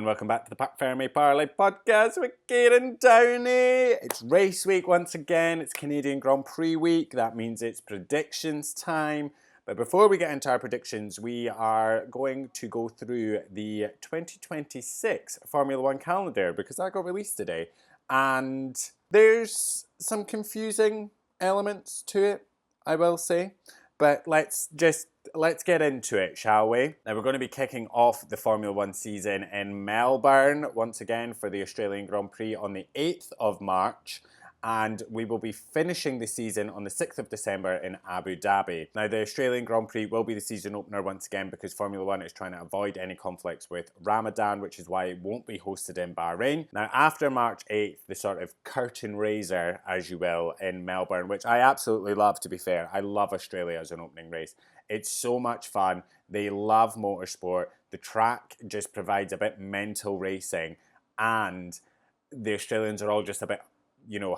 and welcome back to the Parc Fermé Parlay podcast with Kieran Downey. It's race week once again. It's Canadian Grand Prix week. That means it's predictions time. But before we get into our predictions, we are going to go through the 2026 Formula One calendar because that got released today. And there's some confusing elements to it, I will say. But let's get into it, shall we? Now, we're going to be kicking off the Formula One season in Melbourne once again for the Australian Grand Prix on the 8th of March. And we will be finishing the season on the 6th of December in Abu Dhabi. Now, the Australian Grand Prix will be the season opener once again because Formula One is trying to avoid any conflicts with Ramadan, which is why it won't be hosted in Bahrain. Now, after March 8th, the sort of curtain raiser, as you will, in Melbourne, which I absolutely love, to be fair. I love Australia as an opening race. It's so much fun. They love motorsport. The track just provides a bit mental racing, and the Australians are all just a bit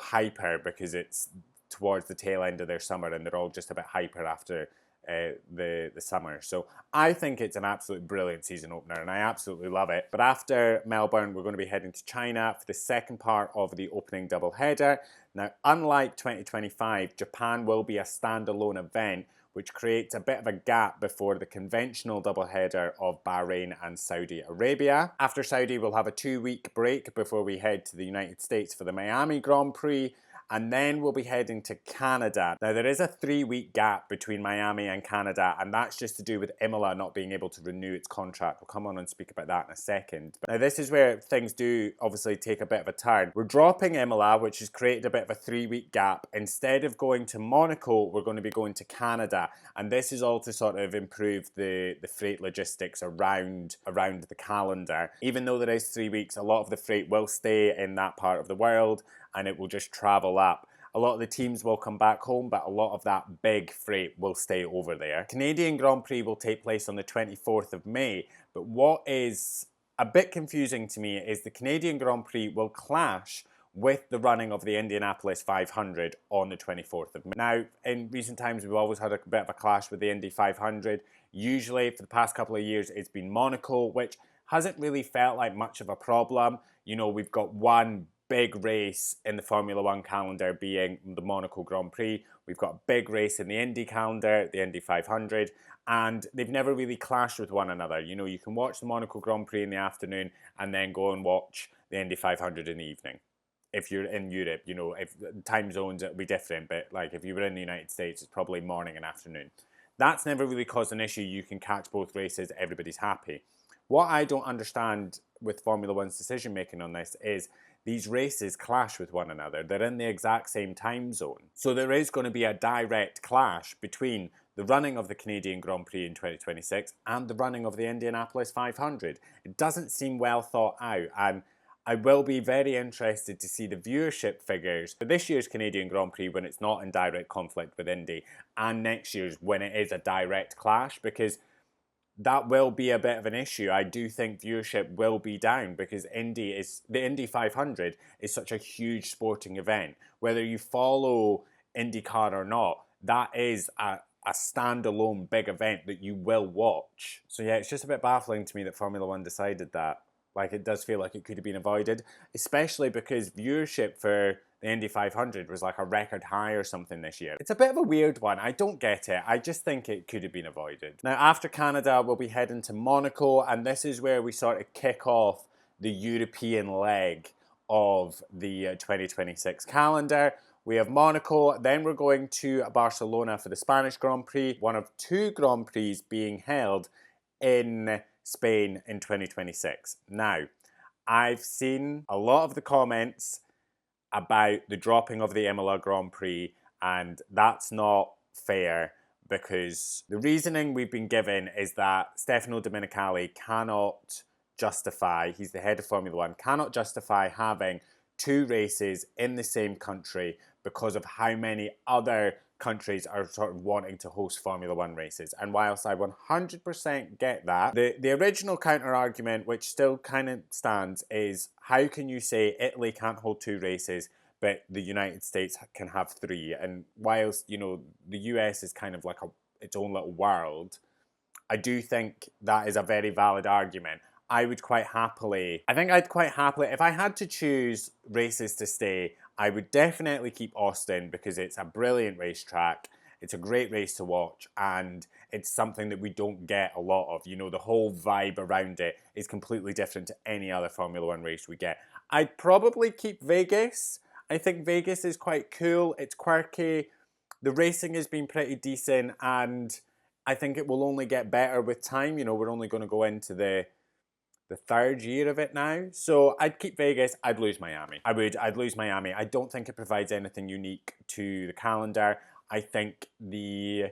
hyper because it's towards the tail end of their summer and they're all just a bit hyper after the summer. So I think it's an absolute brilliant season opener and I absolutely love it. But after Melbourne, we're going to be heading to China for the second part of the opening doubleheader. Now, unlike 2025, Japan will be a standalone event, which creates a bit of a gap before the conventional doubleheader of Bahrain and Saudi Arabia. After Saudi, we'll have a 2-week break before we head to the United States for the Miami Grand Prix, and then we'll be heading to Canada. Now, there is a 3-week gap between Miami and Canada, and that's just to do with Imola not being able to renew its contract. We'll come on and speak about that in a second. But now, this is where things do obviously take a bit of a turn. We're dropping Imola, which has created a bit of a 3-week gap. Instead of going to Monaco, we're going to be going to Canada, and this is all to sort of improve the freight logistics around the calendar. Even though there is 3 weeks, a lot of the freight will stay in that part of the world, and it will just travel up. A lot of the teams will come back home, but a lot of that big freight will stay over there. Canadian Grand Prix will take place on the 24th of May, but what is a bit confusing to me is the Canadian Grand Prix will clash with the running of the Indianapolis 500 on the 24th of May. Now, in recent times, we've always had a bit of a clash with the Indy 500. Usually, for the past couple of years, it's been Monaco, which hasn't really felt like much of a problem. We've got one big race in the Formula One calendar being the Monaco Grand Prix. We've got a big race in the Indy calendar, the Indy 500, and they've never really clashed with one another. You can watch the Monaco Grand Prix in the afternoon and then go and watch the Indy 500 in the evening. If you're in Europe, if time zones, it'll be different, but like if you were in the United States, it's probably morning and afternoon. That's never really caused an issue. You can catch both races, everybody's happy. What I don't understand with Formula One's decision making on this is these races clash with one another. They're in the exact same time zone. So there is going to be a direct clash between the running of the Canadian Grand Prix in 2026 and the running of the Indianapolis 500. It doesn't seem well thought out, and I will be very interested to see the viewership figures for this year's Canadian Grand Prix when it's not in direct conflict with Indy, and next year's when it is a direct clash, because that will be a bit of an issue. I do think viewership will be down because the Indy 500 is such a huge sporting event. Whether you follow IndyCar or not, that is a standalone big event that you will watch. So yeah, it's just a bit baffling to me that Formula One decided that. Like, it does feel like it could have been avoided, especially because viewership for the Indy 500 was like a record high or something this year. It's a bit of a weird one. I don't get it. I just think it could have been avoided. Now, after Canada, we'll be heading to Monaco, and this is where we sort of kick off the European leg of the 2026 calendar. We have Monaco, then we're going to Barcelona for the Spanish Grand Prix, one of 2 Grand Prix being held in Spain in 2026. Now, I've seen a lot of the comments about the dropping of the Imola Grand Prix, and that's not fair because the reasoning we've been given is that Stefano Domenicali cannot justify, he's the head of Formula One, cannot justify having 2 races in the same country because of how many other countries are sort of wanting to host Formula One races. And whilst I 100% get that, the original counter-argument, which still kind of stands, is how can you say Italy can't hold 2 races, but the United States can have 3? And whilst, the US is kind of like its own little world, I do think that is a very valid argument. I think I'd quite happily, if I had to choose races to stay, I would definitely keep Austin because it's a brilliant racetrack. It's a great race to watch, and it's something that we don't get a lot of. You know, the whole vibe around it is completely different to any other Formula One race we get. I'd probably keep Vegas. I think Vegas is quite cool. It's quirky. The racing has been pretty decent, and I think it will only get better with time. You know, we're only going to go into the third year of it now. So I'd keep Vegas, I'd lose Miami. I'd lose Miami. I don't think it provides anything unique to the calendar. I think the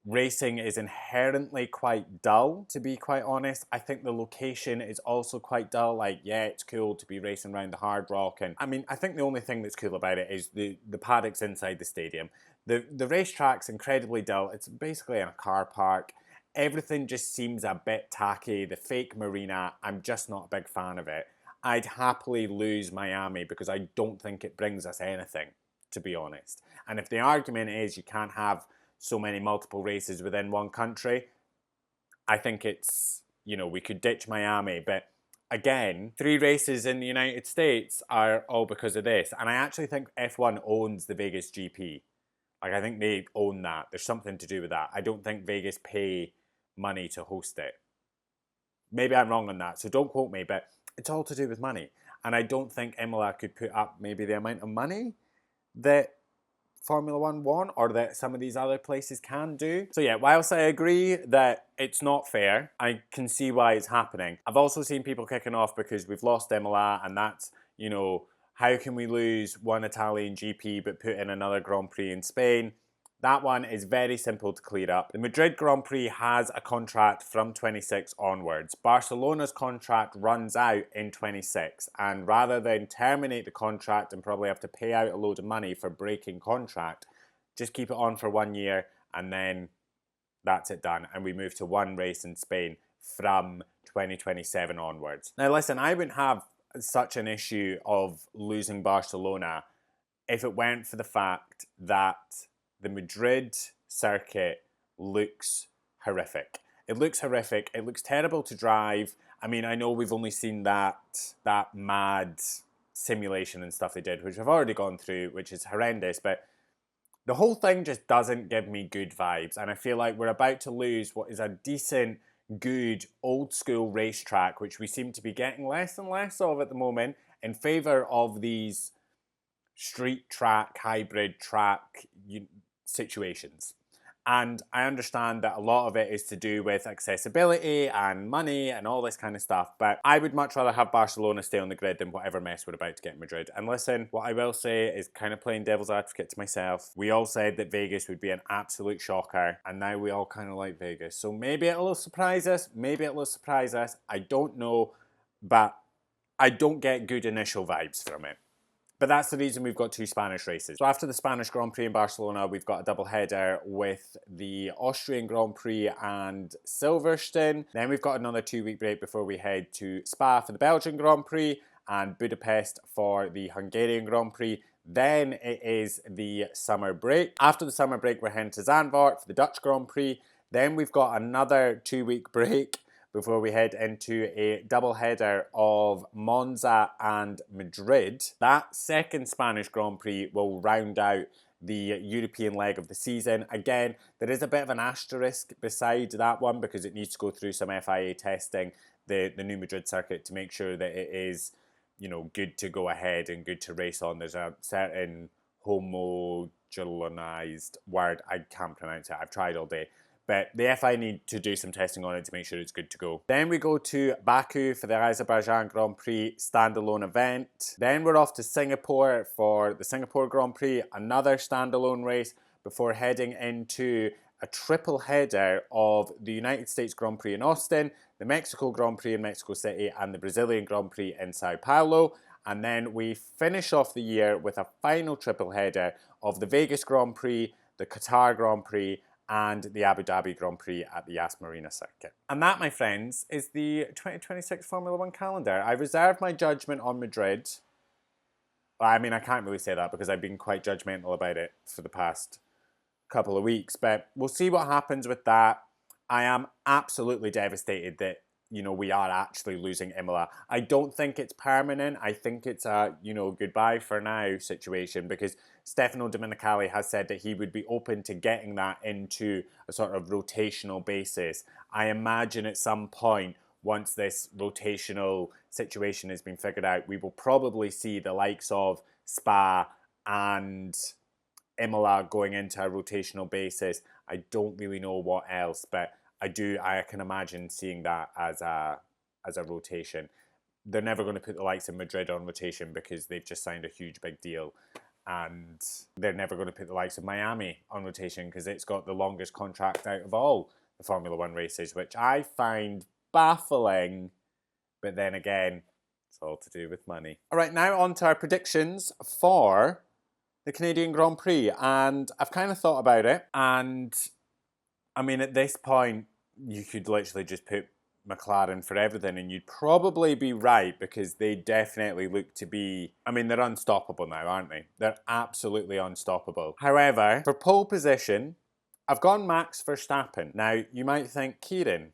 racing is inherently quite dull, to be quite honest. I think the location is also quite dull. Like, yeah, it's cool to be racing around the Hard Rock. And I mean, I think the only thing that's cool about it is the paddocks inside the stadium. The racetrack's incredibly dull. It's basically in a car park. Everything just seems a bit tacky. The fake marina, I'm just not a big fan of it. I'd happily lose Miami because I don't think it brings us anything, to be honest. And if the argument is you can't have so many multiple races within one country, I think it's, you know, we could ditch Miami. But again, 3 races in the United States are all because of this. And I actually think F1 owns the Vegas GP. Like, I think they own that. There's something to do with that. I don't think Vegas pay money to host it. Maybe I'm wrong on that, so don't quote me, but it's all to do with money. And I don't think Imola could put up maybe the amount of money that Formula One want, or that some of these other places can do. So yeah, whilst I agree that it's not fair, I can see why it's happening. I've also seen people kicking off because we've lost Imola, and that's, you know, how can we lose one Italian GP but put in another Grand Prix in Spain? That one is very simple to clear up. The Madrid Grand Prix has a contract from 26 onwards. Barcelona's contract runs out in 26, and rather than terminate the contract and probably have to pay out a load of money for breaking contract, just keep it on for 1 year and then that's it done. And we move to one race in Spain from 2027 onwards. Now listen, I wouldn't have such an issue of losing Barcelona if it weren't for the fact that the Madrid circuit looks horrific. It looks horrific. It looks terrible to drive. I mean, I know we've only seen that mad simulation and stuff they did, which I've already gone through, which is horrendous, but the whole thing just doesn't give me good vibes, and I feel like we're about to lose what is a decent, good, old school racetrack, which we seem to be getting less and less of at the moment, in favour of these street track, hybrid track situations. And I understand that a lot of it is to do with accessibility and money and all this kind of stuff, but I would much rather have Barcelona stay on the grid than whatever mess we're about to get in Madrid. And listen, what I will say is kind of playing devil's advocate to myself. We all said that Vegas would be an absolute shocker, and now we all kind of like Vegas. So maybe it'll surprise us, maybe it'll surprise us. I don't know, but I don't get good initial vibes from it. But that's the reason we've got 2 Spanish races. So after the Spanish Grand Prix in Barcelona, we've got a double header with the Austrian Grand Prix and Silverstone. Then we've got another 2-week break before we head to Spa for the Belgian Grand Prix and Budapest for the Hungarian Grand Prix. Then it is the summer break. After the summer break, we're heading to Zandvoort for the Dutch Grand Prix. Then we've got another 2-week break before we head into a double header of Monza and Madrid. That second Spanish Grand Prix will round out the European leg of the season. Again, there is a bit of an asterisk beside that one because it needs to go through some FIA testing, the new Madrid circuit, to make sure that it is, you know, good to go ahead and good to race on. There's a certain homogenized word, I can't pronounce it, I've tried all day. But the FI need to do some testing on it to make sure it's good to go. Then we go to Baku for the Azerbaijan Grand Prix standalone event. Then we're off to Singapore for the Singapore Grand Prix, another standalone race, before heading into a triple header of the United States Grand Prix in Austin, the Mexico Grand Prix in Mexico City, and the Brazilian Grand Prix in Sao Paulo. And then we finish off the year with a final triple header of the Vegas Grand Prix, the Qatar Grand Prix, and the Abu Dhabi Grand Prix at the Yas Marina circuit. And that, my friends, is the 2026 Formula One calendar. I reserve my judgment on Madrid. Well, I mean, I can't really say that because I've been quite judgmental about it for the past couple of weeks, but we'll see what happens with that. I am absolutely devastated that we are actually losing Imola. I don't think it's permanent. I think it's a, goodbye for now situation, because Stefano Domenicali has said that he would be open to getting that into a sort of rotational basis. I imagine at some point, once this rotational situation has been figured out, we will probably see the likes of Spa and Imola going into a rotational basis. I don't really know what else, but I can imagine seeing that as a rotation. They're never going to put the likes of Madrid on rotation because they've just signed a huge big deal, and they're never going to put the likes of Miami on rotation because it's got the longest contract out of all the Formula One races, which I find baffling. But then again, it's all to do with money. All right, now on to our predictions for the Canadian Grand Prix, and I've kind of thought about it, and I mean, at this point, you could literally just put McLaren for everything, and you'd probably be right, because they definitely look to be, I mean, they're unstoppable now, aren't they? They're absolutely unstoppable. However, for pole position, I've gone Max Verstappen. Now, you might think, Kieran,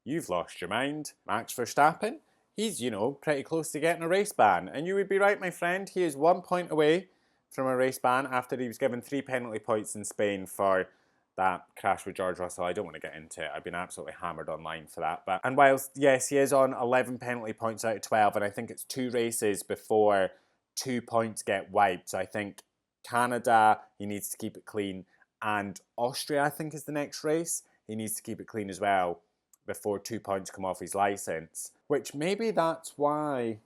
you've lost your mind. Max Verstappen? He's, pretty close to getting a race ban. And you would be right, my friend. He is 1 point away from a race ban after he was given 3 penalty points in Spain for that crash with George Russell. I don't want to get into it. I've been absolutely hammered online for that. And whilst, yes, he is on 11 penalty points out of 12, and I think it's 2 races before 2 points get wiped. So I think Canada, he needs to keep it clean. And Austria, I think, is the next race. He needs to keep it clean as well before 2 points come off his licence. Which maybe that's why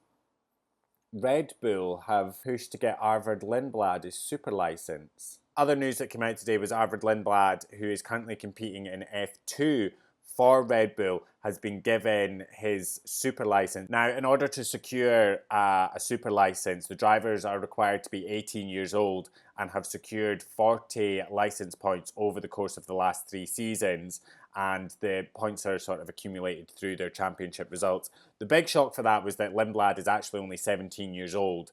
Red Bull have pushed to get Arvid Lindblad his super licence. Other news that came out today was Arvid Lindblad, who is currently competing in F2 for Red Bull, has been given his super license. Now, in order to secure a super license, the drivers are required to be 18 years old and have secured 40 license points over the course of the last 3 seasons. And the points are sort of accumulated through their championship results. The big shock for that was that Lindblad is actually only 17 years old,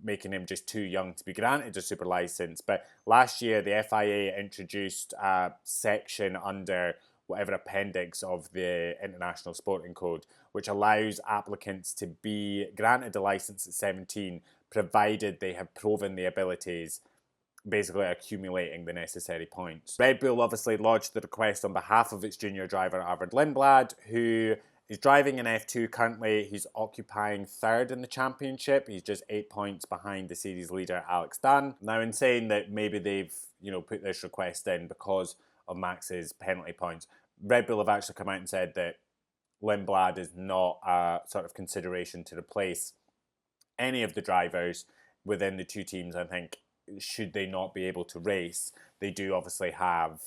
making him just too young to be granted a super license. But last year, the FIA introduced a section under whatever appendix of the International Sporting Code, which allows applicants to be granted a license at 17, provided they have proven the abilities, basically accumulating the necessary points. Red Bull obviously lodged the request on behalf of its junior driver, Arvid Lindblad, who is driving in F2 currently. He's occupying 3rd in the championship. He's just 8 points behind the series leader, Alex Dunn. Now, in saying that maybe they've, put this request in because of Max's penalty points, Red Bull have actually come out and said that Lindblad is not a sort of consideration to replace any of the drivers within the 2 teams. I think, should they not be able to race, they do obviously have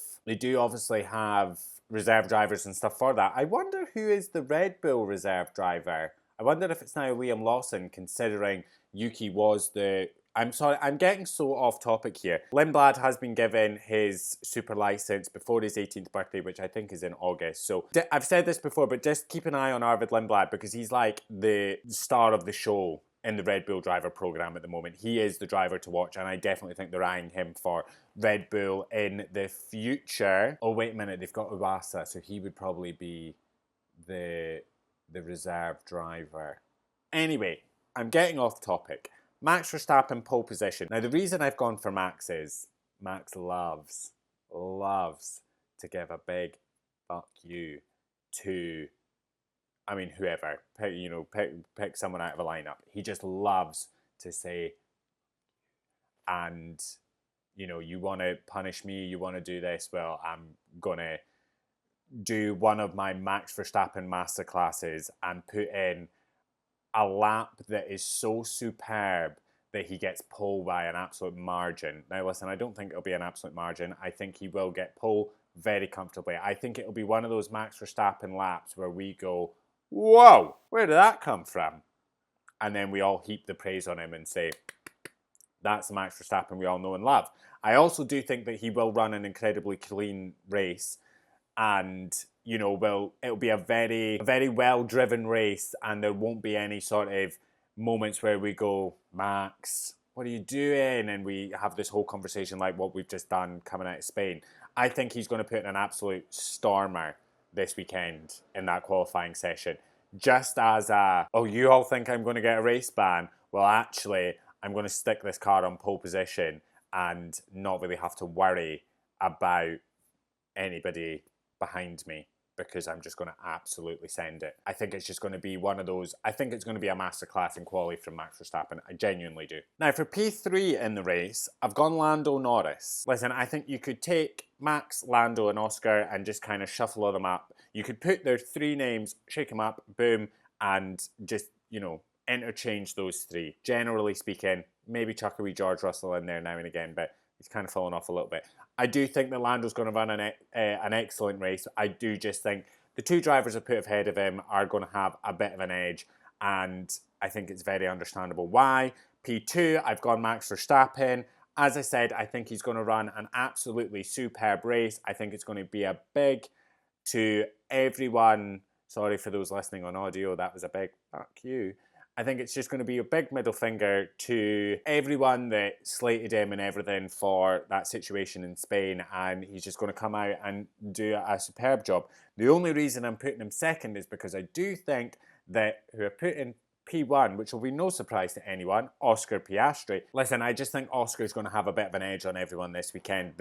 reserve drivers and stuff for that. I wonder who is the Red Bull reserve driver. I wonder if it's now Liam Lawson, considering Yuki was the... I'm sorry, I'm getting so off topic here. Lindblad has been given his super license before his 18th birthday, which I think is in August. So I've said this before, but just keep an eye on Arvid Lindblad, because he's like the star of the show in the Red Bull driver program at the moment. He is the driver to watch, and I definitely think they're eyeing him for Red Bull in the future. Oh, wait a minute, they've got Iwasa, so he would probably be the reserve driver. Anyway, I'm getting off topic. Max Verstappen pole position. Now, the reason I've gone for Max is Max loves to give a big fuck you to, I mean, whoever. Pick someone out of a lineup. He just loves to say, and, you want to punish me, you want to do this, well, I'm going to do one of my Max Verstappen masterclasses and put in a lap that is so superb that he gets pole by an absolute margin. Now, listen, I don't think it'll be an absolute margin. I think he will get pole very comfortably. I think it'll be one of those Max Verstappen laps where we go, whoa, where did that come from? And then we all heap the praise on him and say, that's the Max Verstappen we all know and love. I also do think that he will run an incredibly clean race, and it'll be a very well-driven race, and there won't be any sort of moments where we go, Max, what are you doing? And we have this whole conversation like what we've just done coming out of Spain. I think he's going to put in an absolute stormer this weekend in that qualifying session. Just as a, oh, you all think I'm going to get a race ban? Well, actually, I'm going to stick this car on pole position and not really have to worry about anybody behind me, because I'm just going to absolutely send it. I think it's just going to be one of those, I think it's going to be a masterclass in quali from Max Verstappen. I genuinely do. Now for P3 in the race, I've gone Lando Norris. Listen, I think you could take Max, Lando and Oscar and just kind of shuffle them up. You could put their three names, shake them up, boom, and just, you know, interchange those three. Generally speaking, maybe chuck a wee George Russell in there now and again, but he's kind of fallen off a little bit. I do think that Lando's going to run an excellent race. I do just think the two drivers I put ahead of him are going to have a bit of an edge, and I think it's very understandable why. P2, I've gone Max Verstappen. As I said, I think he's going to run an absolutely superb race. I think it's going to be a big to everyone. Sorry for those listening on audio, that was a big fuck you. I think it's just going to be a big middle finger to everyone that slated him and everything for that situation in Spain, and he's just going to come out and do a superb job. The only reason I'm putting him second is because I do think that who I put in P1, which will be no surprise to anyone, Oscar Piastri. Listen, I just think Oscar's going to have a bit of an edge on everyone this weekend.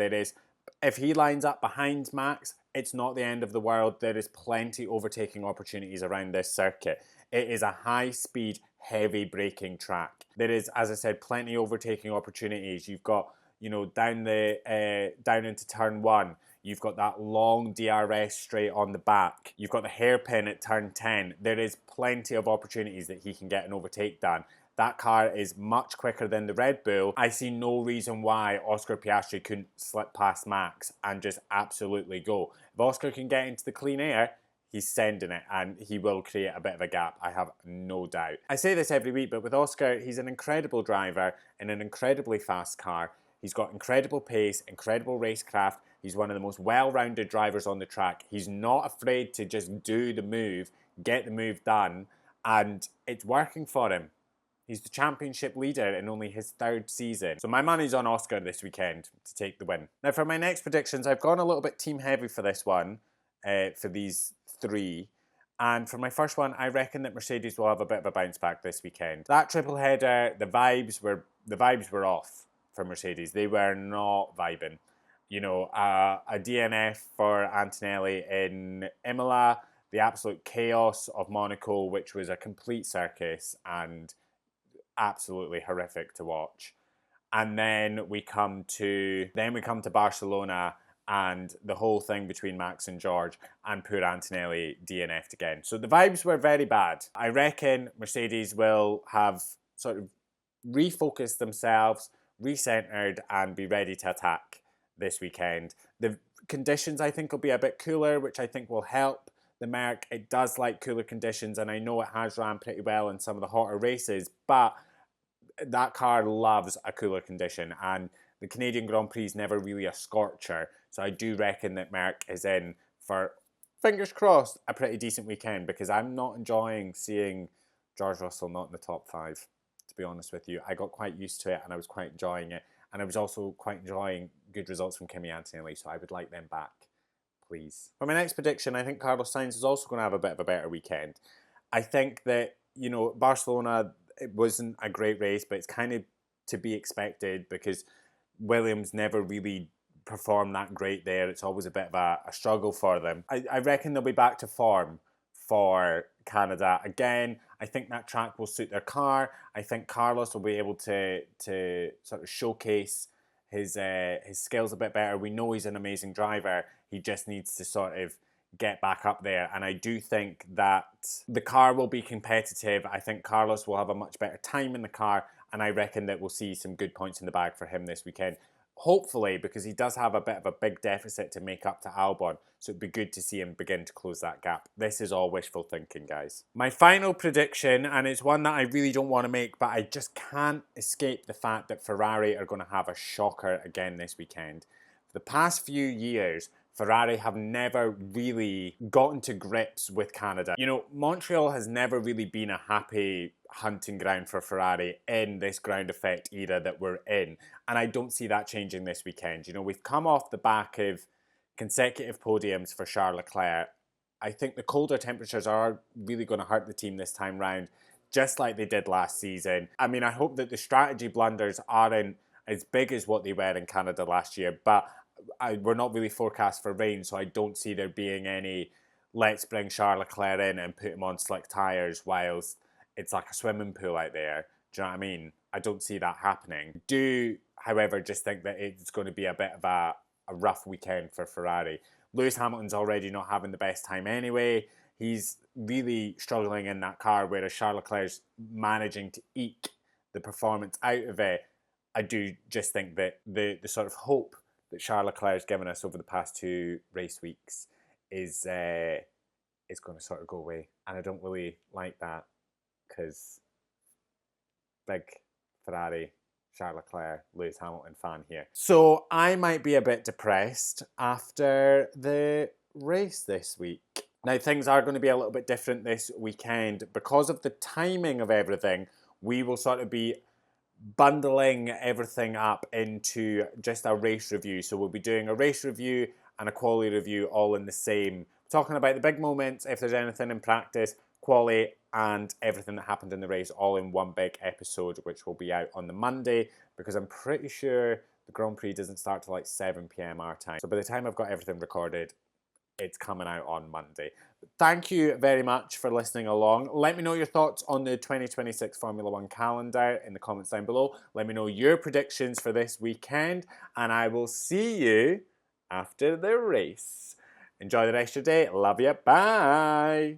If he lines up behind Max, it's not the end of the world. There is plenty overtaking opportunities around this circuit. It is a high-speed, heavy braking track. There is, as I said, plenty overtaking opportunities. You've got, you know, down into turn 1. You've got that long DRS straight on the back. You've got the hairpin at turn 10. There is plenty of opportunities that he can get an overtake done. That car is much quicker than the Red Bull. I see no reason why Oscar Piastri couldn't slip past Max and just absolutely go. If Oscar can get into the clean air, he's sending it, and he will create a bit of a gap, I have no doubt. I say this every week, but with Oscar, he's an incredible driver in an incredibly fast car. He's got incredible pace, incredible racecraft. He's one of the most well-rounded drivers on the track. He's not afraid to just do the move, get the move done, and it's working for him. He's the championship leader in only his third season. So my money's on Oscar this weekend to take the win. Now for my next predictions, I've gone a little bit team heavy for this one, for these three. And for my first one, I reckon that Mercedes will have a bit of a bounce back this weekend. That triple header, the vibes were off for Mercedes. They were not vibing. You know, a DNF for Antonelli in Imola, the absolute chaos of Monaco, which was a complete circus and absolutely horrific to watch. And then we come to Barcelona and the whole thing between Max and George, and poor Antonelli DNF'd again. So the vibes were very bad. I reckon Mercedes will have sort of refocused themselves, recentered, and be ready to attack this weekend. The conditions, I think, will be a bit cooler, which I think will help the Merc. It does like cooler conditions, and I know it has ran pretty well in some of the hotter races, but that car loves a cooler condition, and the Canadian Grand Prix is never really a scorcher. So I do reckon that Merc is in for, fingers crossed, a pretty decent weekend, because I'm not enjoying seeing George Russell not in the top 5, to be honest with you. I got quite used to it, and I was quite enjoying it. And I was also quite enjoying good results from Kimi Antonelli, so I would like them back, please. For my next prediction, I think Carlos Sainz is also going to have a bit of a better weekend. I think that, you know, Barcelona, it wasn't a great race, but it's kind of to be expected because Williams never really performed that great there. It's always a bit of a struggle for them. I reckon they'll be back to form for Canada. Again, I think that track will suit their car. I think Carlos will be able to sort of showcase his skills a bit better. We know he's an amazing driver. He just needs to sort of get back up there. And I do think that the car will be competitive. I think Carlos will have a much better time in the car. And I reckon that we'll see some good points in the bag for him this weekend. Hopefully, because he does have a bit of a big deficit to make up to Albon. So it'd be good to see him begin to close that gap. This is all wishful thinking, guys. My final prediction, and it's one that I really don't want to make, but I just can't escape the fact that Ferrari are going to have a shocker again this weekend. For the past few years, Ferrari have never really gotten to grips with Canada. You know, Montreal has never really been a happy hunting ground for Ferrari in this ground effect era that we're in. And I don't see that changing this weekend. You know, we've come off the back of consecutive podiums for Charles Leclerc. I think the colder temperatures are really going to hurt the team this time round, just like they did last season. I mean, I hope that the strategy blunders aren't as big as what they were in Canada last year, but we're not really forecast for rain, so I don't see there being any let's bring Charles Leclerc in and put him on slick tyres whilst it's like a swimming pool out there. Do you know what I mean? I don't see that happening. Do, however, just think that it's going to be a bit of a rough weekend for Ferrari. Lewis Hamilton's already not having the best time anyway. He's really struggling in that car, whereas Charles Leclerc's managing to eke the performance out of it. I do just think that the sort of hope that Charles Leclerc's given us over the past 2 race weeks is going to sort of go away. And I don't really like that because big Ferrari, Charles Leclerc, Lewis Hamilton fan here. So I might be a bit depressed after the race this week. Now things are going to be a little bit different this weekend. Because of the timing of everything, we will sort of be bundling everything up into just a race review. So we'll be doing a race review and a quali review all in the same. Talking about the big moments, if there's anything in practice, quali, and everything that happened in the race all in one big episode, which will be out on the Monday, because I'm pretty sure the Grand Prix doesn't start till like 7 p.m. our time. So by the time I've got everything recorded, it's coming out on Monday. Thank you very much for listening along. Let me know your thoughts on the 2026 Formula One calendar in the comments down below. Let me know your predictions for this weekend, and I will see you after the race. Enjoy the rest of your day. Love you. Bye.